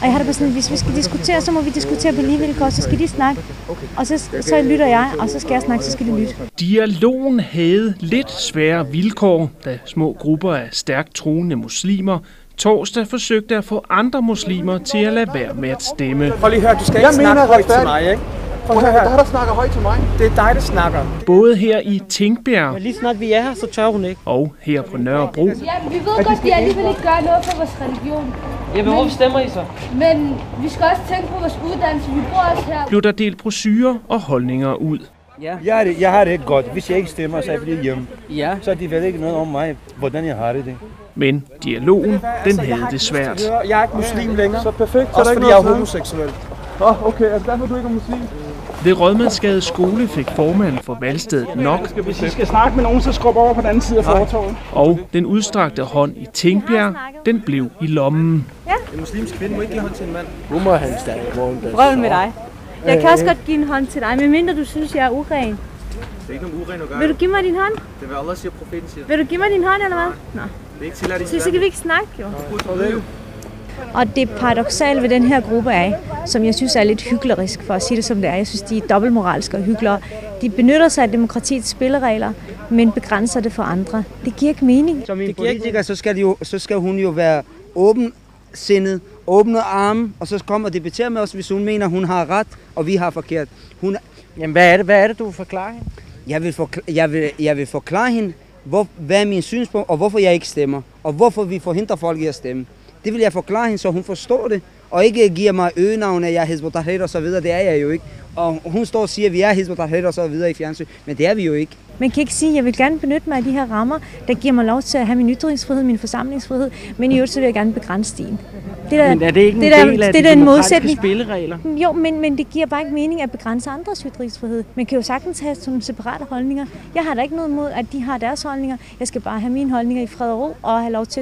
Og jeg har det på sådan, hvis vi skal diskutere, så må vi diskutere på lige vilkår, så skal de snakke, og så lytter jeg, og så skal jeg snakke, så skal de lytte. Dialogen havde lidt svære vilkår, da små grupper af stærkt troende muslimer torsdag forsøgte at få andre muslimer til at lade være med at stemme. Prøv lige at høre, du skal ikke snakke højt til mig, ikke? Prøv at høre, der snakker højt til mig. Det er dig, der snakker. Både her i Tingbjerg, men lige snart vi er her, så tør hun ikke. Og her på Nørrebro. Ja, vi ved godt, at de alligevel ikke gør noget for vores religion. Ja, men hvorfor stemmer I så? Men vi skal også tænke på vores uddannelse. Vi bor også her. Blev der delt brochurer og holdninger ud. Ja. Jeg har det ikke godt. Hvis jeg ikke stemmer, så er jeg blevet hjemme. Ja. Så de ved ikke noget om mig, hvordan jeg har det. Men dialogen, den havde det svært. Jeg er ikke muslim længere. Så perfekt. Også fordi jeg er homoseksuel. Okay, altså derfor du ikke er muslim? Ved Rådmandsgade skole fik formanden for valgstedet nok. Hvis I skal snakke med nogen, så skub over på den anden side af fortovet. Og den udstrakte hånd i Tingbjerg, den blev i lommen. Ja. En muslimsk kvinde må ikke give hånd til en mand. Nu må han stærke vogn. Prøv med dig. Jeg kan også godt give en hånd til dig, medmindre du synes, jeg er uren. Det er ikke nogen uren at gøre. Vil du give mig din hånd? Det vil Allah sige, profeten siger. Vil du give mig din hånd, eller hvad? Nå. Det er ikke tilladt i Så kan vi ikke snakke, jo. Og det paradoksale ved den her gruppe er, som jeg synes er lidt hyklerisk, for at sige det som det er. Jeg synes, de er dobbeltmoralske og hyklere. De benytter sig af demokratiets spilleregler, men begrænser det for andre. Det giver ikke mening. Som en politiker, så skal hun jo være åbensindet, åbne arme, og så komme og debattere med os, hvis hun mener, hun har ret, og vi har forkert. Jamen, hvad er det, du vil forklare hende? Jeg vil forklare hende, hvad er min synspunkt, og hvorfor jeg ikke stemmer, og hvorfor vi forhindrer folk i at stemme. Det vil jeg forklare hende, så hun forstår det, og ikke giver mig øgenavn, at jeg er Hizb ut-Tahrir og så videre. Det er jeg jo ikke. Og hun står og siger, at vi er Hizb ut-Tahrir og så videre i fjernsyn, men det er vi jo ikke. Man kan ikke sige, at jeg vil gerne benytte mig af de her rammer, der giver mig lov til at have min ytringsfrihed, min forsamlingsfrihed, men i øvrigt så vil jeg gerne begrænse din. Men er det ikke en del af de demokratiske spilleregler? Jo, men det giver bare ikke mening at begrænse andres ytringsfrihed. Man kan jo sagtens have sådan separate holdninger. Jeg har da ikke noget imod, at de har deres holdninger. Jeg skal bare have mine holdninger i fred og ro, og have lov til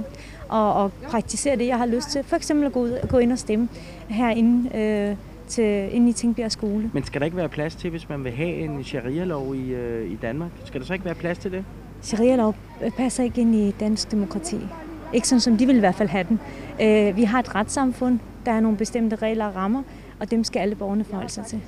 at praktisere det, jeg har lyst til. For eksempel at gå ind og stemme herinde inde i Tingbjerg skole. Men skal der ikke være plads til, hvis man vil have en sharia-lov i Danmark? Skal der så ikke være plads til det? Sharia-lov passer ikke ind i dansk demokrati. Ikke sådan, som de vil i hvert fald have den. Vi har et retssamfund, der er nogle bestemte regler og rammer, og dem skal alle borgerne forholde sig til.